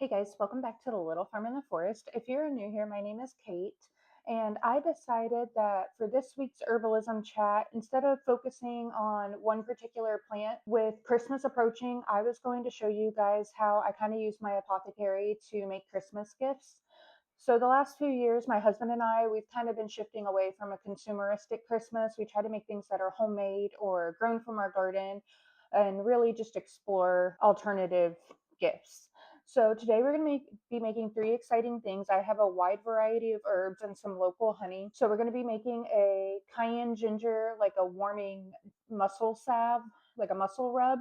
Hey guys, welcome back to the Little Farm in the Forest. If you're new here, my name is Kate, and I decided that for this week's herbalism chat, instead of focusing on one particular plant, with Christmas approaching, I was going to show you guys how I kind of use my apothecary to make Christmas gifts. So the last few years, my husband and I, we've kind of been shifting away from a consumeristic Christmas. We try to make things that are homemade or grown from our garden and really just explore alternative gifts. So today we're going to be making three exciting things. I have a wide variety of herbs and some local honey. So we're going to be making a cayenne ginger, like a warming muscle salve, like a muscle rub.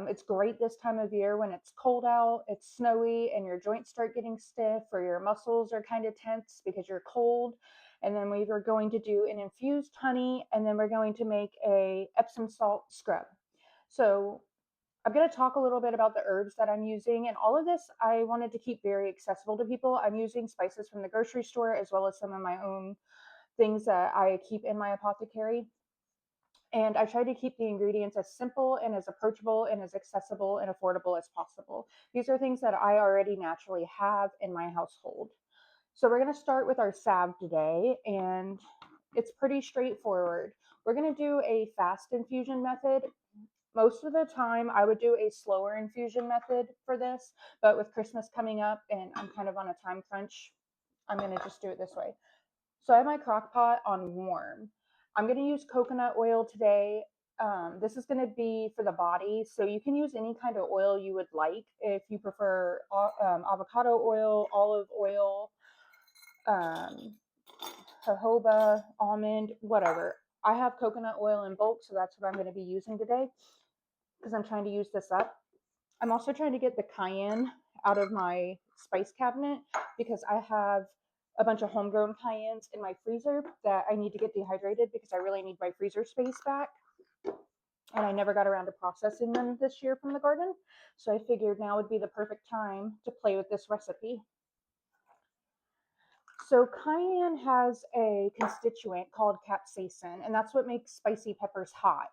It's great this time of year when it's cold out, it's snowy, and your joints start getting stiff or your muscles are kind of tense because you're cold. And then we are going to do an infused honey, and then we're going to make a Epsom salt scrub. So I'm going to talk a little bit about the herbs that I'm using, and all of this I wanted to keep very accessible to people. I'm using spices from the grocery store as well as some of my own things that I keep in my apothecary. And I try to keep the ingredients as simple and as approachable and as accessible and affordable as possible. These are things that I already naturally have in my household. So we're going to start with our salve today, and it's pretty straightforward. We're going to do a fast infusion method. Most of the time, I would do a slower infusion method for this, but with Christmas coming up and I'm kind of on a time crunch, I'm going to just do it this way. So I have my crock pot on warm. I'm going to use coconut oil today. This is going to be for the body, so you can use any kind of oil you would like. If you prefer avocado oil, olive oil, um, jojoba, almond, whatever. I have coconut oil in bulk, so that's what I'm going to be using today because I'm trying to use this up. I'm also trying to get the cayenne out of my spice cabinet because I have a bunch of homegrown cayennes in my freezer that I need to get dehydrated because I really need my freezer space back. And I never got around to processing them this year from the garden. So I figured now would be the perfect time to play with this recipe. So cayenne has a constituent called capsaicin, and that's what makes spicy peppers hot.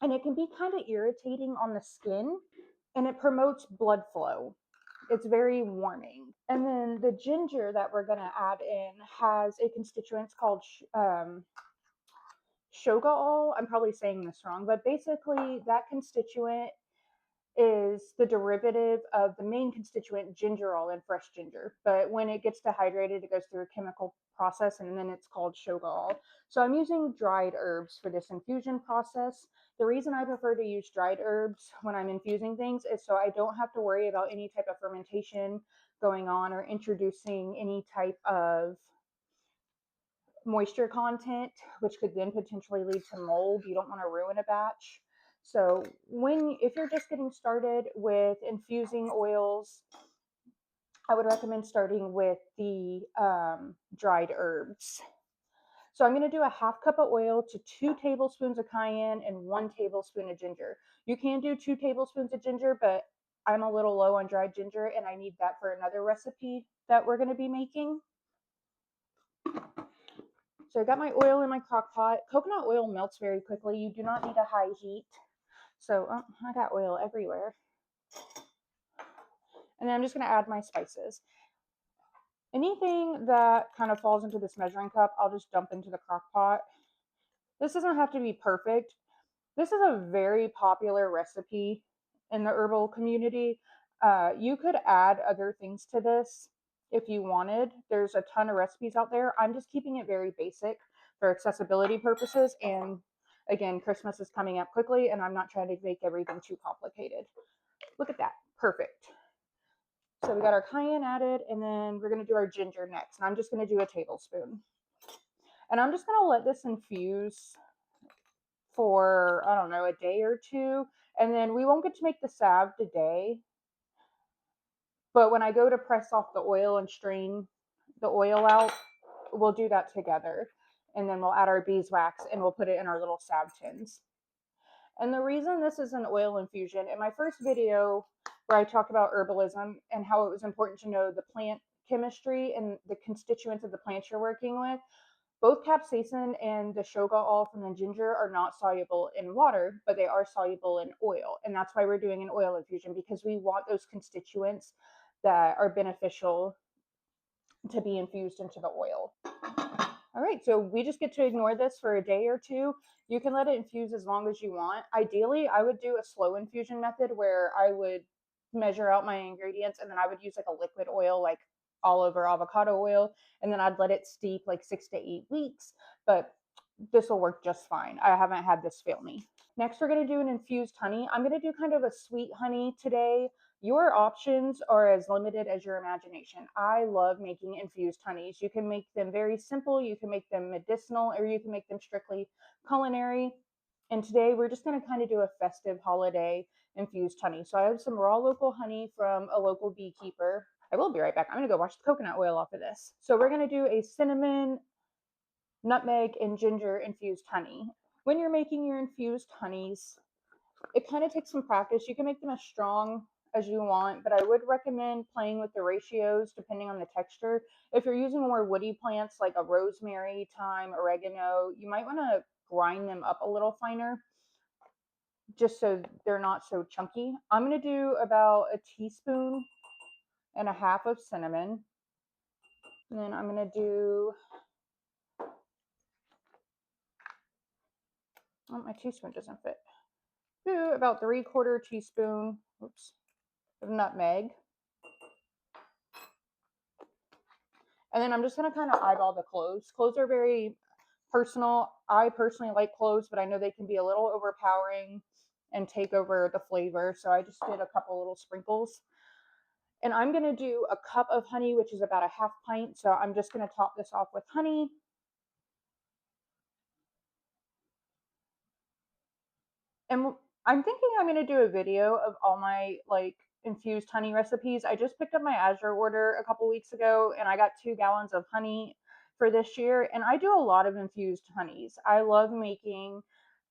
And it can be kind of irritating on the skin, and it promotes blood flow. It's very warming. And then the ginger that we're going to add in has a constituent called shogaol. I'm probably saying this wrong, but basically that constituent is the derivative of the main constituent gingerol in fresh ginger. But when it gets dehydrated, it goes through a chemical process and then it's called shogaol. So I'm using dried herbs for this infusion process. The reason I prefer to use dried herbs when I'm infusing things is so I don't have to worry about any type of fermentation going on or introducing any type of moisture content, which could then potentially lead to mold. You don't want to ruin a batch. So if you're just getting started with infusing oils, I would recommend starting with the dried herbs. So I'm going to do a half cup of oil to 2 tablespoons of cayenne and 1 tablespoon of ginger. You can do 2 tablespoons of ginger, but I'm a little low on dried ginger and I need that for another recipe that we're going to be making. So I got my oil in my crock pot. Coconut oil melts very quickly. You do not need a high heat. So I got oil everywhere. And then I'm just going to add my spices. Anything that kind of falls into this measuring cup, I'll just dump into the crock pot. This doesn't have to be perfect. This is a very popular recipe in the herbal community. You could add other things to this if you wanted. There's a ton of recipes out there. I'm just keeping it very basic for accessibility purposes. And again, Christmas is coming up quickly and I'm not trying to make everything too complicated. Look at that. Perfect. So we got our cayenne added, and then we're going to do our ginger next. And I'm just going to do a tablespoon. And I'm just going to let this infuse for, I don't know, a day or two. And then we won't get to make the salve today. But when I go to press off the oil and strain the oil out, we'll do that together. And then we'll add our beeswax and we'll put it in our little salve tins. And the reason this is an oil infusion, in my first video where I talked about herbalism and how it was important to know the plant chemistry and the constituents of the plants you're working with, both capsaicin and the shogaol from the ginger are not soluble in water, but they are soluble in oil. And that's why we're doing an oil infusion, because we want those constituents that are beneficial to be infused into the oil. All right, so we just get to ignore this for a day or two. You can let it infuse as long as you want. Ideally, I would do a slow infusion method where I would measure out my ingredients and then I would use like a liquid oil, like all over avocado oil, and then I'd let it steep like 6 to 8 weeks. But this will work just fine. I haven't had this fail me. Next, we're going to do an infused honey. I'm going to do kind of a sweet honey today. Your options are as limited as your imagination. I love making infused honeys. You can make them very simple, you can make them medicinal, or you can make them strictly culinary. And today we're just going to kind of do a festive holiday infused honey. So I have some raw local honey from a local beekeeper. I will be right back. I'm going to go wash the coconut oil off of this. So we're going to do a cinnamon, nutmeg, and ginger infused honey. When you're making your infused honeys, it kind of takes some practice. You can make them as strong as you want, but I would recommend playing with the ratios depending on the texture. If you're using more woody plants like a rosemary, thyme, oregano, you might want to grind them up a little finer just so they're not so chunky. I'm going to do about a teaspoon and a half of cinnamon. And then I'm going to do, oh, my teaspoon doesn't fit. Do about 3/4 teaspoon, oops, of nutmeg. And then I'm just going to kind of eyeball the cloves. Cloves are very personal. I personally like cloves, but I know they can be a little overpowering and take over the flavor. So I just did a couple little sprinkles. And I'm going to do a cup of honey, which is about a half pint. So I'm just going to top this off with honey. And I'm thinking I'm going to do a video of all my like infused honey recipes. I just picked up my Azure order a couple weeks ago and I got 2 gallons of honey for this year. And I do a lot of infused honeys. I love making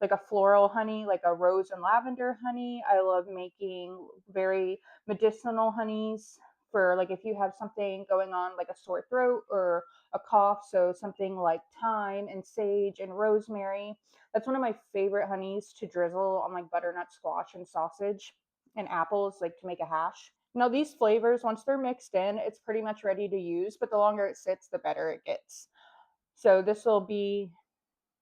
like a floral honey, like a rose and lavender honey. I love making very medicinal honeys for like if you have something going on like a sore throat or a cough. So something like thyme and sage and rosemary. That's one of my favorite honeys to drizzle on like butternut squash and sausage and apples, like to make a hash. Now, these flavors, once they're mixed in, it's pretty much ready to use, but the longer it sits, the better it gets. So, this will be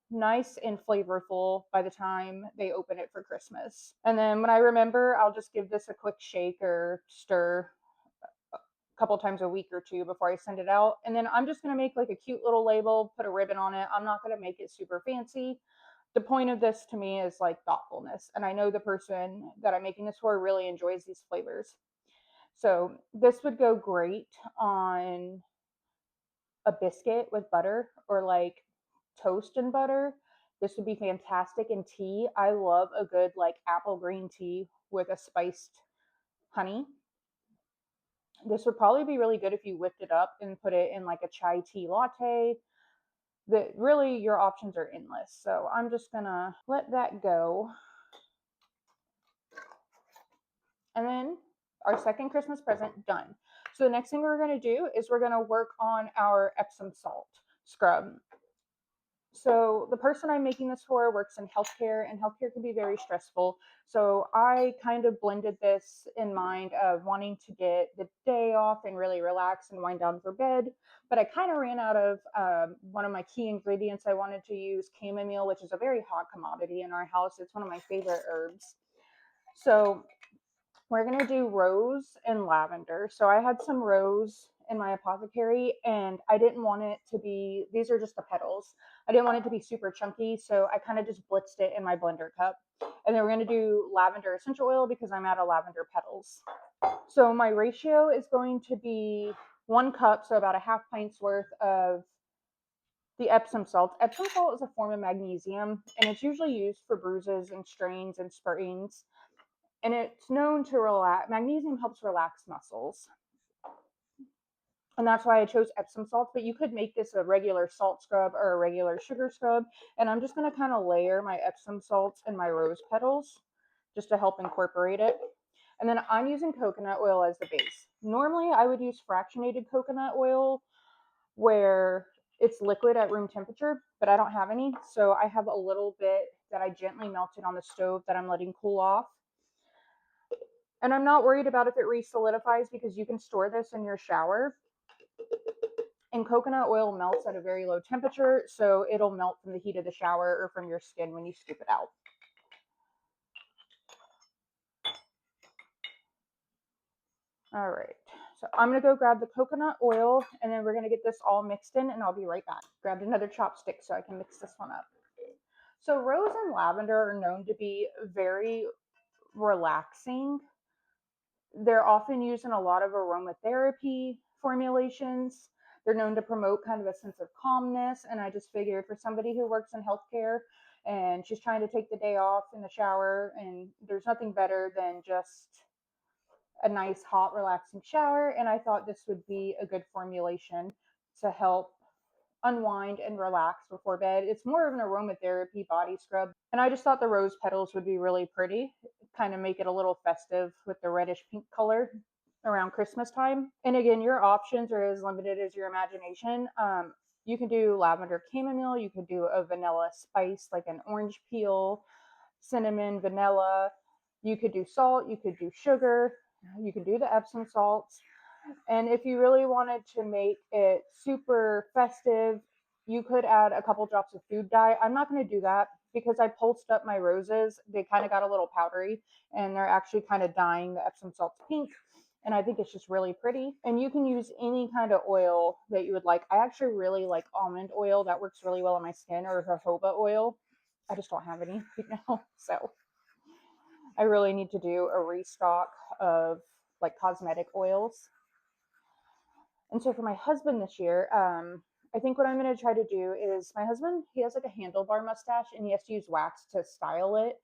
nice and flavorful by the time they open it for Christmas. And then when I remember, I'll just give this a quick shake or stir a couple times a week or two before I send it out. And then I'm just going to make like a cute little label, put a ribbon on it. I'm not going to make it super fancy. The point of this to me is like thoughtfulness. And I know the person that I'm making this for really enjoys these flavors. So this would go great on a biscuit with butter or like toast and butter. This would be fantastic in tea. I love a good like apple green tea with a spiced honey. This would probably be really good if you whipped it up and put it in like a chai tea latte. That really your options are endless. So I'm just gonna let that go. And then our second Christmas present done. So the next thing we're going to do is we're going to work on our Epsom salt scrub. So the person I'm making this for works in healthcare, and healthcare can be very stressful. So I kind of blended this in mind of wanting to get the day off and really relax and wind down for bed. But I kind of ran out of one of my key ingredients. I wanted to use chamomile, which is a very hot commodity in our house. It's one of my favorite herbs. So we're going to do rose and lavender. So I had some rose in my apothecary and I didn't want it to be, these are just the petals. I didn't want it to be super chunky. So I kind of just blitzed it in my blender cup. And then we're going to do lavender essential oil because I'm out of lavender petals. So my ratio is going to be 1 cup. So about a half pint's worth of the Epsom salt. Epsom salt is a form of magnesium and it's usually used for bruises and strains and sprains. And it's known to relax. Magnesium helps relax muscles. And that's why I chose Epsom salts, but you could make this a regular salt scrub or a regular sugar scrub. And I'm just going to kind of layer my Epsom salts and my rose petals just to help incorporate it. And then I'm using coconut oil as the base. Normally I would use fractionated coconut oil where it's liquid at room temperature, but I don't have any. So I have a little bit that I gently melted on the stove that I'm letting cool off. And I'm not worried about if it re-solidifies because you can store this in your shower. And coconut oil melts at a very low temperature, so it'll melt from the heat of the shower or from your skin when you scoop it out. All right, so I'm gonna go grab the coconut oil and then we're gonna get this all mixed in and I'll be right back. Grabbed another chopstick so I can mix this one up. So rose and lavender are known to be very relaxing. They're often used in a lot of aromatherapy formulations. They're known to promote kind of a sense of calmness. And I just figured for somebody who works in healthcare and she's trying to take the day off in the shower, and there's nothing better than just a nice, hot, relaxing shower. And I thought this would be a good formulation to help unwind and relax before bed. It's more of an aromatherapy body scrub. And I just thought the rose petals would be really pretty, kind of make it a little festive with the reddish pink color around Christmas time. And again, your options are as limited as your imagination. You can do lavender chamomile, you could do a vanilla spice like an orange peel, cinnamon, vanilla. You could do salt, you could do sugar, you could do the Epsom salts. And if you really wanted to make it super festive, you could add a couple drops of food dye. I'm not going to do that because I pulsed up my roses. They kind of got a little powdery and they're actually kind of dyeing the Epsom salts pink. And I think it's just really pretty. And you can use any kind of oil that you would like. I actually really like almond oil. That works really well on my skin, or jojoba oil. I just don't have any right now. So I really need to do a restock of like cosmetic oils. And so for my husband this year, I think what I'm going to try to do is my husband, he has like a handlebar mustache and he has to use wax to style it.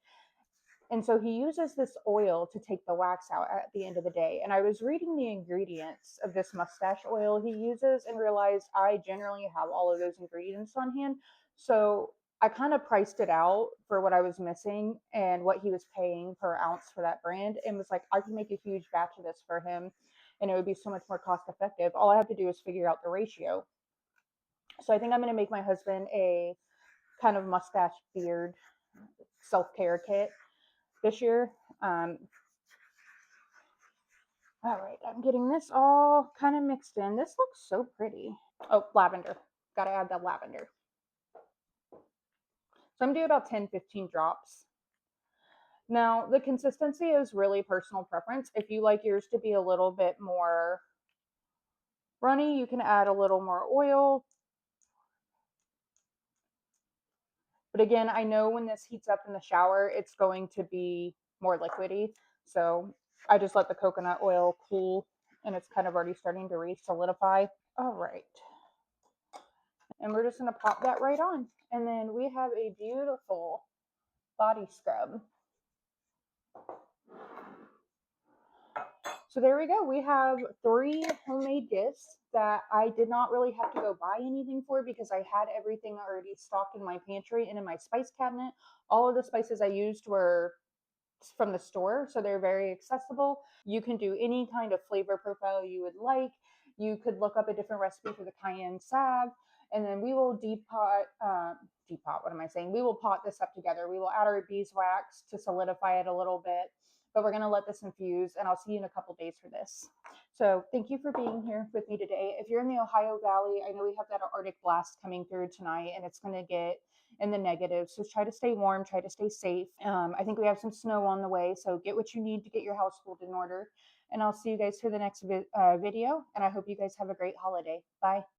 And so he uses this oil to take the wax out at the end of the day. And I was reading the ingredients of this mustache oil he uses and realized I generally have all of those ingredients on hand. So I kind of priced it out for what I was missing and what he was paying per ounce for that brand, and was like, I can make a huge batch of this for him and it would be so much more cost effective. All I have to do is figure out the ratio. So I think I'm going to make my husband a kind of mustache beard self-care kit this year. All right, I'm getting this all kind of mixed in. This looks so pretty. Oh, lavender. Got to add the lavender. So I'm doing about 10-15 drops. Now, the consistency is really personal preference. If you like yours to be a little bit more runny, you can add a little more oil. But again, I know when this heats up in the shower, it's going to be more liquidy. So I just let the coconut oil cool and it's kind of already starting to re-solidify. All right. And we're just going to pop that right on. And then we have a beautiful body scrub. So there we go. We have 3 homemade gifts that I did not really have to go buy anything for because I had everything already stocked in my pantry and in my spice cabinet. All of the spices I used were from the store, so they're very accessible. You can do any kind of flavor profile you would like. You could look up a different recipe for the cayenne salve, and then we will what am I saying? We will pot this up together. We will add our beeswax to solidify it a little bit, but we're going to let this infuse, and I'll see you in a couple days for this. So thank you for being here with me today. If you're in the Ohio Valley, I know we have that Arctic blast coming through tonight, and it's going to get in the negative. So try to stay warm, try to stay safe. I think we have some snow on the way, so get what you need to get your household in order. And I'll see you guys for the next video. And I hope you guys have a great holiday. Bye.